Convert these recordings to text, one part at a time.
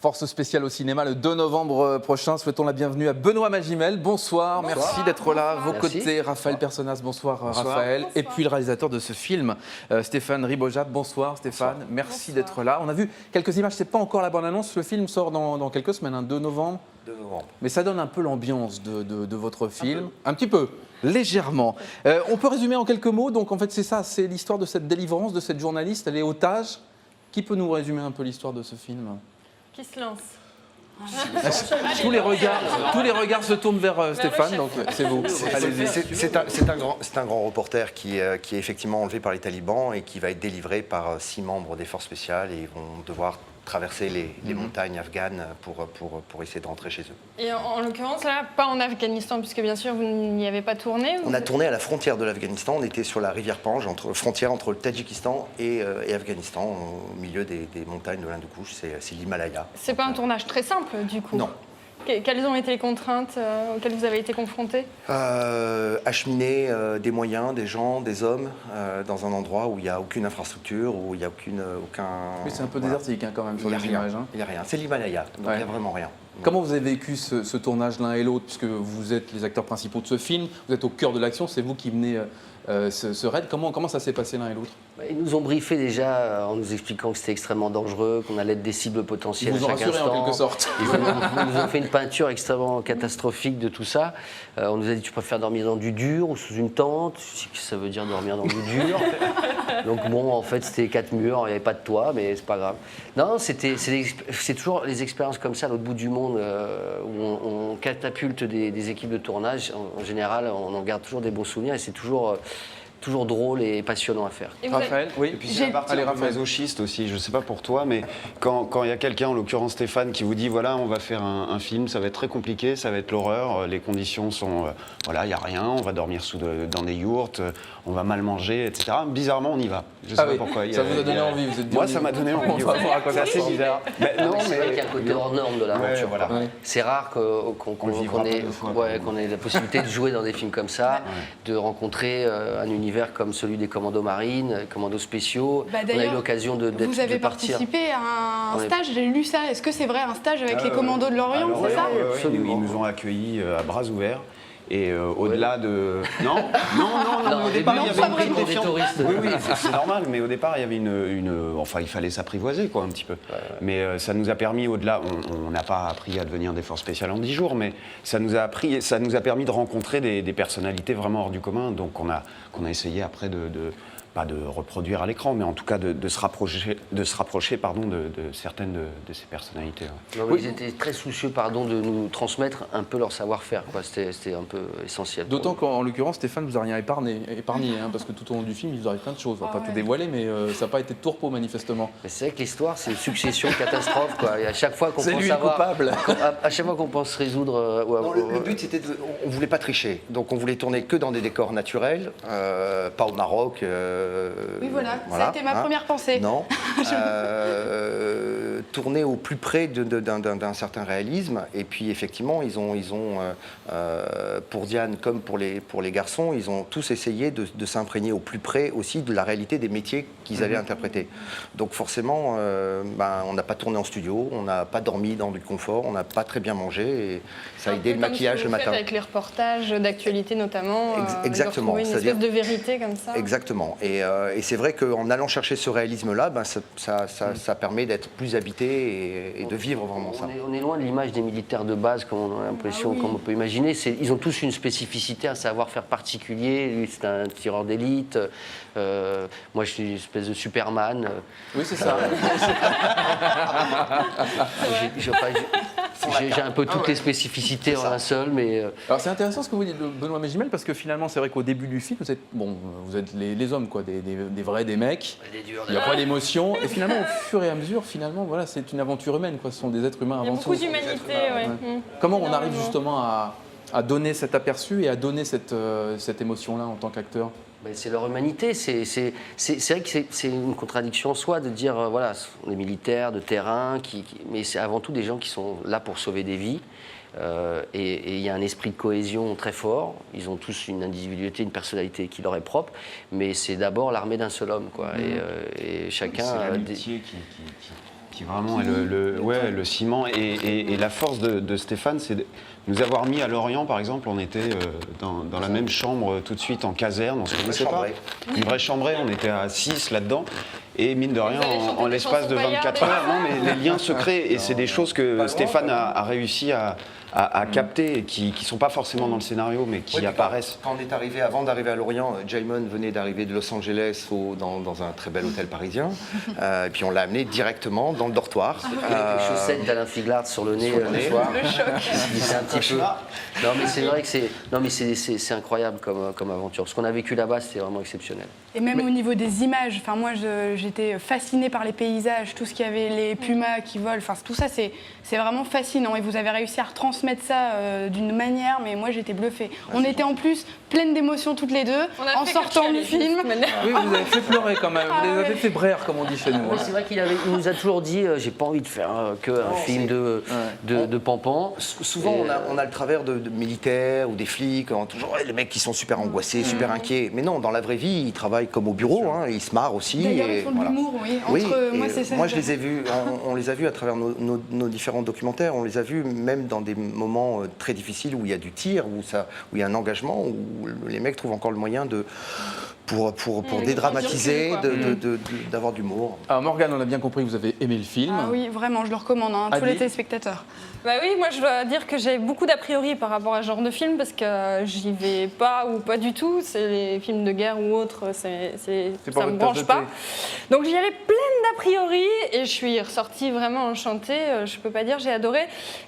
Force spéciale au cinéma le 2 novembre prochain. Souhaitons la bienvenue à Benoît Magimel. Bonsoir, merci d'être là. À vos côtés, Raphaël Personnaz. Bonsoir, Raphaël. Bonsoir. Et puis le réalisateur de ce film, Stéphane Ribojat. Bonsoir Stéphane, merci d'être là. On a vu quelques images, c'est pas encore la bande-annonce. Le film sort dans quelques semaines, 2 novembre. 2 novembre. Mais ça donne un peu l'ambiance de votre film. Un petit peu, légèrement. On peut résumer en quelques mots. Donc en fait c'est ça, c'est l'histoire de cette délivrance, de cette journaliste. Elle est otage. Qui peut nous résumer un peu l'histoire de ce film ? Qui se lance? Tous les regards se tournent vers Stéphane, donc c'est vous. C'est un grand reporter qui est effectivement enlevé par les talibans et qui va être délivré par 6 membres des forces spéciales et ils vont devoir traverser les montagnes afghanes pour essayer de rentrer chez eux. Et en l'occurrence, là, pas en Afghanistan, puisque bien sûr, vous n'y avez pas tourné. On a tourné à la frontière de l'Afghanistan, on était sur la rivière Panj, frontière entre le Tadjikistan et Afghanistan, au milieu des montagnes de l'Hindoukouche, c'est l'Himalaya. C'est pas un tournage très simple, du coup. Non. Quelles ont été les contraintes auxquelles vous avez été confrontés? Acheminer des moyens, des gens, des hommes dans un endroit où il n'y a aucune infrastructure, où il n'y a aucun... Oui, c'est un peu désertique hein, quand même sur les images. Il n'y a rien, c'est l'Himalaya, donc il n'y a vraiment rien. Comment vous avez vécu ce tournage l'un et l'autre, puisque vous êtes les acteurs principaux de ce film, vous êtes au cœur de l'action, c'est vous qui menez ce raid. Comment ça s'est passé l'un et l'autre? Ils nous ont briefé déjà en nous expliquant que c'était extrêmement dangereux, qu'on allait être des cibles potentielles à chaque instant. Ils vous ont rassuré en quelque sorte. Ils nous ont fait une peinture extrêmement catastrophique de tout ça. On nous a dit tu préfères dormir dans du dur ou sous une tente. Ça veut dire dormir dans du dur. Donc bon, en fait c'était 4 murs, il n'y avait pas de toit, mais c'est pas grave. Non, c'est toujours les expériences comme ça à l'autre bout du monde où on catapulte des équipes de tournage. En général, on en garde toujours des bons souvenirs et c'est toujours drôle et passionnant à faire. Raphaël, oui. Et puis c'est la partie un peu masochiste aussi, je ne sais pas pour toi, mais quand il y a quelqu'un, en l'occurrence Stéphane, qui vous dit voilà, on va faire un film, ça va être très compliqué, ça va être l'horreur, les conditions sont, voilà, il n'y a rien, on va dormir dans des yourtes, on va mal manger, etc. Bizarrement, on y va. Je ne sais pas pourquoi. Ça vous a donné envie, vous êtes dit. Moi, ça m'a donné envie. C'est assez bizarre. C'est vrai qu'il y a un côté hors norme de l'aventure. Voilà. C'est rare qu'on ait la possibilité de jouer dans des films comme ça, de rencontrer un univers comme celui des commandos marines, commandos spéciaux. On a eu l'occasion de partir. Vous avez participé à un stage, j'ai lu ça. Est-ce que c'est vrai, un stage avec les commandos de l'Orient, c'est ça? Absolument. Ils nous ont accueillis à bras ouverts. Et au-delà de... Non, au départ, il y avait une prise de défiance. Oui, c'est normal, mais au départ, il y avait enfin, il fallait s'apprivoiser, quoi, un petit peu. Mais ça nous a permis, au-delà, on n'a pas appris à devenir des forces spéciales en 10 jours, mais ça nous a permis de rencontrer des personnalités vraiment hors du commun, donc qu'on a essayé après pas de reproduire à l'écran, mais en tout cas de se rapprocher de certaines de ces personnalités. Ouais. Oui, ils étaient très soucieux de nous transmettre un peu leur savoir-faire. C'était un peu essentiel. D'autant qu'en l'occurrence, Stéphane ne vous a rien épargné hein, parce que tout au long du film, il vous arrive plein de choses. On ne va pas tout dévoiler, mais ça n'a pas été de tourpeau, manifestement. C'est vrai que l'histoire, c'est une succession de catastrophes. Et à chaque fois qu'on pense coupable. À chaque fois qu'on pense résoudre... le but, c'était on ne voulait pas tricher. Donc on voulait tourner que dans des décors naturels, pas au Maroc... oui, voilà, ça a été ma première pensée. Non, tourner au plus près d'un certain réalisme. Et puis, effectivement, ils ont pour Diane comme pour les garçons, ils ont tous essayé de s'imprégner au plus près aussi de la réalité des métiers qu'ils avaient interprétés. Donc, forcément, on n'a pas tourné en studio, on n'a pas dormi dans du confort, on n'a pas très bien mangé. Et ça a aidé le maquillage le matin. Avec les reportages d'actualité, notamment. Exactement. Une espèce de vérité comme ça. Exactement. Et c'est vrai qu'en allant chercher ce réalisme-là, ça permet d'être plus habité et de vivre vraiment ça. On est loin de l'image des militaires de base, comme on a l'impression, comme on peut imaginer. Ils ont tous une spécificité, un savoir-faire particulier. Lui, c'est un tireur d'élite. Moi, je suis une espèce de Superman. Oui, c'est ça. J'ai un peu toutes les spécificités en un seul, mais... Alors c'est intéressant ce que vous dites de Benoît Magimel, parce que finalement c'est vrai qu'au début du film, vous êtes les hommes, quoi, des vrais, des mecs, il n'y a pas d'émotion, et finalement au fur et à mesure, voilà, c'est une aventure humaine, quoi. Ce sont des êtres humains avant tout. Il y a beaucoup d'humanité, ouais. Comment on arrive justement à donner cet aperçu et à donner cette émotion-là en tant qu'acteur? C'est leur humanité. C'est vrai que c'est une contradiction en soi de dire, voilà, ce sont des militaires de terrain, mais c'est avant tout des gens qui sont là pour sauver des vies. Et il y a un esprit de cohésion très fort. Ils ont tous une individualité, une personnalité qui leur est propre, mais c'est d'abord l'armée d'un seul homme, quoi. Et chacun. C'est l'amitié qui vraiment est le ciment. Et la force de Stéphane, c'est de nous avoir mis à Lorient, par exemple. On était dans la même chambre tout de suite en caserne, on se connaissait pas. Une vraie chambrée, on était à 6 là-dedans. Et mine de rien, en l'espace de 24 heures, non, mais les liens se créent. Et c'est des choses que Stéphane a réussi à capter et qui ne sont pas forcément dans le scénario, mais qui apparaissent. Quand on est arrivé, avant d'arriver à Lorient, Jaimon venait d'arriver de Los Angeles dans un très bel hôtel parisien. Et puis on l'a amené directement dans le dortoir. Avec les chaussettes d'Alain Figlard sur le nez le soir. Le choc. C'est un petit peu. Non, mais c'est vrai que c'est incroyable comme aventure. Ce qu'on a vécu là-bas, c'était vraiment exceptionnel. Et même au niveau des images, enfin moi j'étais fascinée par les paysages, tout ce qu'il y avait, les pumas qui volent, enfin tout ça c'est vraiment fascinant et vous avez réussi à retransmettre ça d'une manière, mais moi j'étais bluffée. On était en plus pleines d'émotions toutes les deux en sortant du film. Oui, vous avez fait pleurer quand même, vous les avez fait braire comme on dit chez nous. Oui, c'est vrai qu'il nous a toujours dit j'ai pas envie de faire qu'un film de Pampan. Souvent on a le travers de militaires ou des flics, toujours les mecs qui sont super angoissés, super inquiets. Mais non, dans la vraie vie, ils travaillent comme au bureau, hein, ils se marrent aussi. D'ailleurs, ils font de l'humour, oui. Moi, je les ai vus, on les a vus à travers nos différents documentaires, on les a vus même dans des moments très difficiles où il y a du tir, où il y a un engagement, où les mecs trouvent encore le moyen pour dédramatiser, d'avoir d'humour. Alors Morgane, on a bien compris que vous avez aimé le film. Ah oui, vraiment, je le recommande à tous les téléspectateurs. Bah oui, moi je dois dire que j'ai beaucoup d'a priori par rapport à ce genre de film parce que j'y vais pas ou pas du tout. C'est les films de guerre ou autres, ça me branche pas. Donc j'y allais pleine d'a priori et je suis ressortie vraiment enchantée. Je peux pas dire, j'ai adoré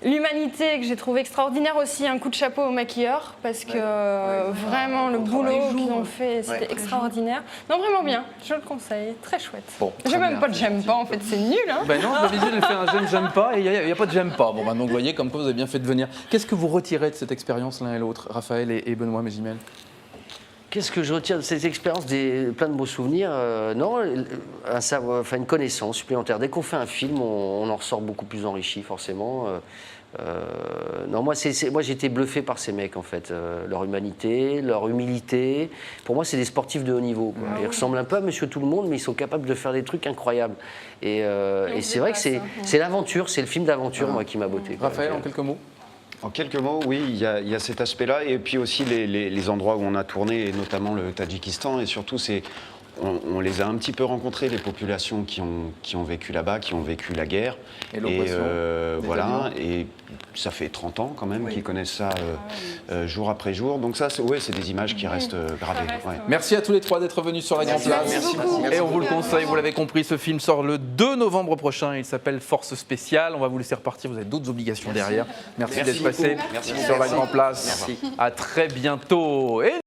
l'humanité que j'ai trouvé extraordinaire aussi. Un coup de chapeau aux maquilleurs parce que vraiment le boulot qu'ils ont fait, c'était extraordinaire. Non, vraiment bien. Je le conseille, très chouette. Bon, j'ai même pas de j'aime pas en fait, c'est nul. Hein. Ben non, d'habitude elle fait un j'aime pas et il n'y a pas de j'aime pas. Bon, donc vous voyez comme quoi vous avez bien fait de venir. Qu'est-ce que vous retirez de cette expérience l'un et l'autre, Raphaël et Benoît Mézimel? Qu'est-ce que je retire de cette expérience? Plein de beaux souvenirs. Non, une connaissance supplémentaire. Dès qu'on fait un film, on en ressort beaucoup plus enrichi, forcément. Non, moi j'ai été bluffé par ces mecs, en fait. Leur humanité, leur humilité. Pour moi, c'est des sportifs de haut niveau. Quoi. Ils ressemblent un peu à Monsieur Tout-le-Monde, mais ils sont capables de faire des trucs incroyables. Et c'est vrai que c'est l'aventure, c'est le film d'aventure, moi, qui m'a botté. Raphaël, en quelques mots? En quelques mots, oui, il y a cet aspect-là, et puis aussi les endroits où on a tourné, et notamment le Tadjikistan, et surtout, on les a un petit peu rencontrés, les populations qui ont vécu là-bas, qui ont vécu la guerre. Et l'oppression. Voilà, et ça fait 30 ans quand même qu'ils connaissent ça jour après jour. Donc ça, c'est des images qui restent gravées. Ouais. Merci à tous les trois d'être venus sur la Grande Place. Merci. Et on vous le conseille, vous l'avez compris, ce film sort le 2 novembre prochain. Il s'appelle Force Spéciale. On va vous laisser repartir, vous avez d'autres obligations derrière. Merci d'être passé sur la Grande Place. Merci. À très bientôt. Et